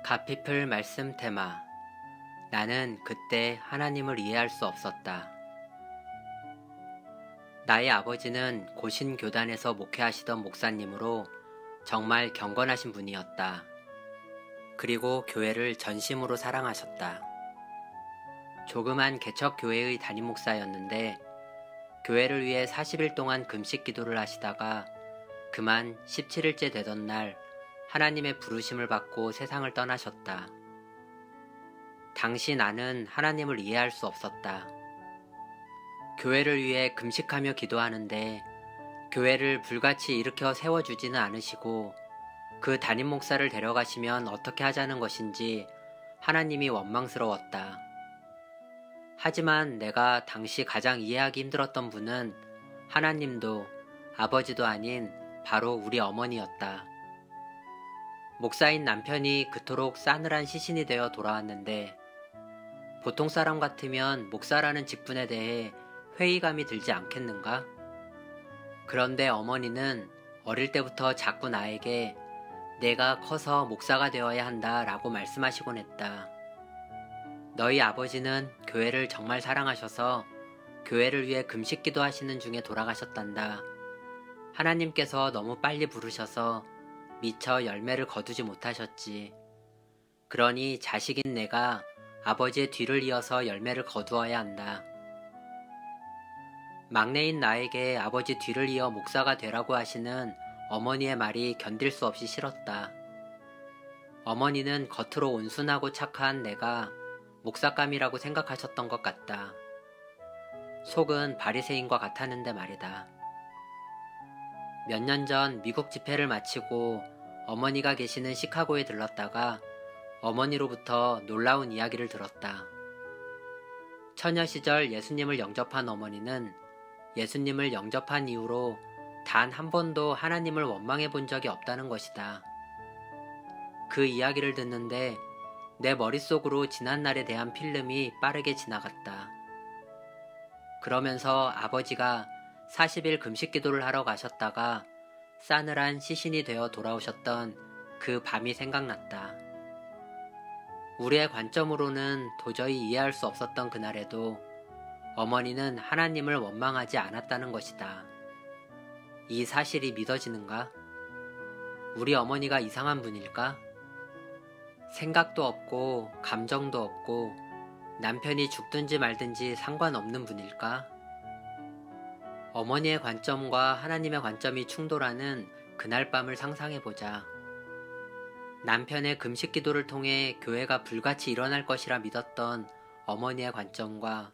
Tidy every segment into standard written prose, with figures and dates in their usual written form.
가피플 말씀 테마. 나는 그때 하나님을 이해할 수 없었다. 나의 아버지는 고신교단에서 목회하시던 목사님으로 정말 경건하신 분이었다. 그리고 교회를 전심으로 사랑하셨다. 조그만 개척교회의 담임 목사였는데 교회를 위해 40일 동안 금식 기도를 하시다가 그만 17일째 되던 날 하나님의 부르심을 받고 세상을 떠나셨다. 당시 나는 하나님을 이해할 수 없었다. 교회를 위해 금식하며 기도하는데 교회를 불같이 일으켜 세워주지는 않으시고 그 담임 목사를 데려가시면 어떻게 하자는 것인지 하나님이 원망스러웠다. 하지만 내가 당시 가장 이해하기 힘들었던 분은 하나님도 아버지도 아닌 바로 우리 어머니였다. 목사인 남편이 그토록 싸늘한 시신이 되어 돌아왔는데 보통 사람 같으면 목사라는 직분에 대해 회의감이 들지 않겠는가? 그런데 어머니는 어릴 때부터 자꾸 나에게 내가 커서 목사가 되어야 한다 라고 말씀하시곤 했다. 너희 아버지는 교회를 정말 사랑하셔서 교회를 위해 금식기도 하시는 중에 돌아가셨단다. 하나님께서 너무 빨리 부르셔서 미처 열매를 거두지 못하셨지. 그러니 자식인 내가 아버지의 뒤를 이어서 열매를 거두어야 한다. 막내인 나에게 아버지 뒤를 이어 목사가 되라고 하시는 어머니의 말이 견딜 수 없이 싫었다. 어머니는 겉으로 온순하고 착한 내가 목사감이라고 생각하셨던 것 같다. 속은 바리새인과 같았는데 말이다. 몇 년 전 미국 집회를 마치고 어머니가 계시는 시카고에 들렀다가 어머니로부터 놀라운 이야기를 들었다. 처녀 시절 예수님을 영접한 어머니는 예수님을 영접한 이후로 단 한 번도 하나님을 원망해 본 적이 없다는 것이다. 그 이야기를 듣는데 내 머릿속으로 지난날에 대한 필름이 빠르게 지나갔다. 그러면서 아버지가 40일 금식 기도를 하러 가셨다가 싸늘한 시신이 되어 돌아오셨던 그 밤이 생각났다. 우리의 관점으로는 도저히 이해할 수 없었던 그날에도 어머니는 하나님을 원망하지 않았다는 것이다. 이 사실이 믿어지는가? 우리 어머니가 이상한 분일까? 생각도 없고 감정도 없고 남편이 죽든지 말든지 상관없는 분일까? 어머니의 관점과 하나님의 관점이 충돌하는 그날 밤을 상상해보자. 남편의 금식 기도를 통해 교회가 불같이 일어날 것이라 믿었던 어머니의 관점과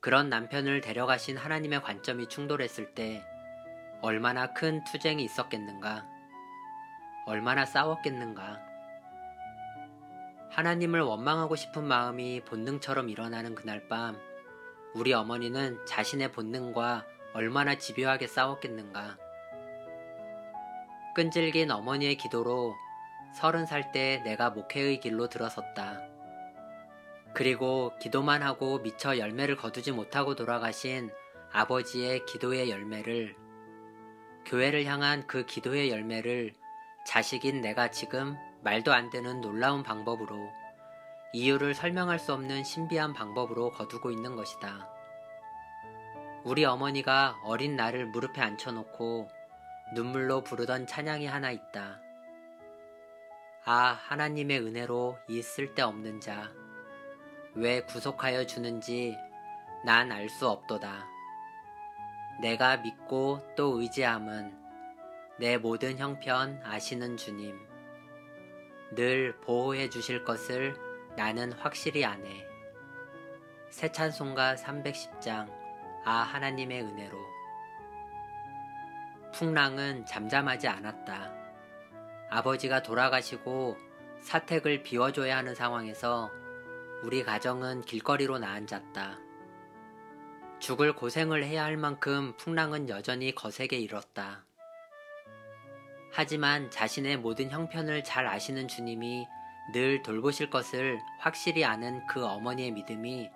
그런 남편을 데려가신 하나님의 관점이 충돌했을 때 얼마나 큰 투쟁이 있었겠는가? 얼마나 싸웠겠는가? 하나님을 원망하고 싶은 마음이 본능처럼 일어나는 그날 밤 우리 어머니는 자신의 본능과 얼마나 집요하게 싸웠겠는가? 끈질긴 어머니의 기도로 30살 때 내가 목회의 길로 들어섰다. 그리고 기도만 하고 미처 열매를 거두지 못하고 돌아가신 아버지의 기도의 열매를, 교회를 향한 그 기도의 열매를 자식인 내가 지금 말도 안 되는 놀라운 방법으로, 이유를 설명할 수 없는 신비한 방법으로 거두고 있는 것이다. 우리 어머니가 어린 나를 무릎에 앉혀놓고 눈물로 부르던 찬양이 하나 있다. 아, 하나님의 은혜로 이 쓸데없는 자, 왜 구속하여 주는지 난 알 수 없도다. 내가 믿고 또 의지함은 내 모든 형편 아시는 주님. 늘 보호해 주실 것을 나는 확실히 아네. 새 찬송가 310장 아 하나님의 은혜로. 풍랑은 잠잠하지 않았다. 아버지가 돌아가시고 사택을 비워줘야 하는 상황에서 우리 가정은 길거리로 나앉았다. 죽을 고생을 해야 할 만큼 풍랑은 여전히 거세게 일었다. 하지만 자신의 모든 형편을 잘 아시는 주님이 늘 돌보실 것을 확실히 아는 그 어머니의 믿음이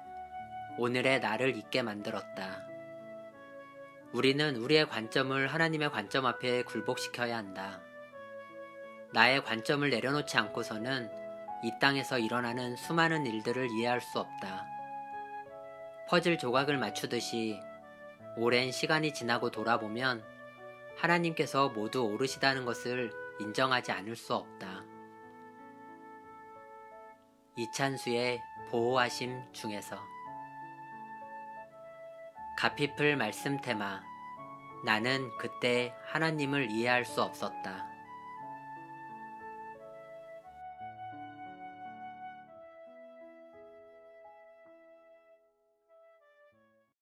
오늘의 나를 있게 만들었다. 우리는 우리의 관점을 하나님의 관점 앞에 굴복시켜야 한다. 나의 관점을 내려놓지 않고서는 이 땅에서 일어나는 수많은 일들을 이해할 수 없다. 퍼즐 조각을 맞추듯이 오랜 시간이 지나고 돌아보면 하나님께서 모두 옳으시다는 것을 인정하지 않을 수 없다. 이찬수의 보호하심 중에서 가피플 말씀 테마. 나는 그때 하나님을 이해할 수 없었다.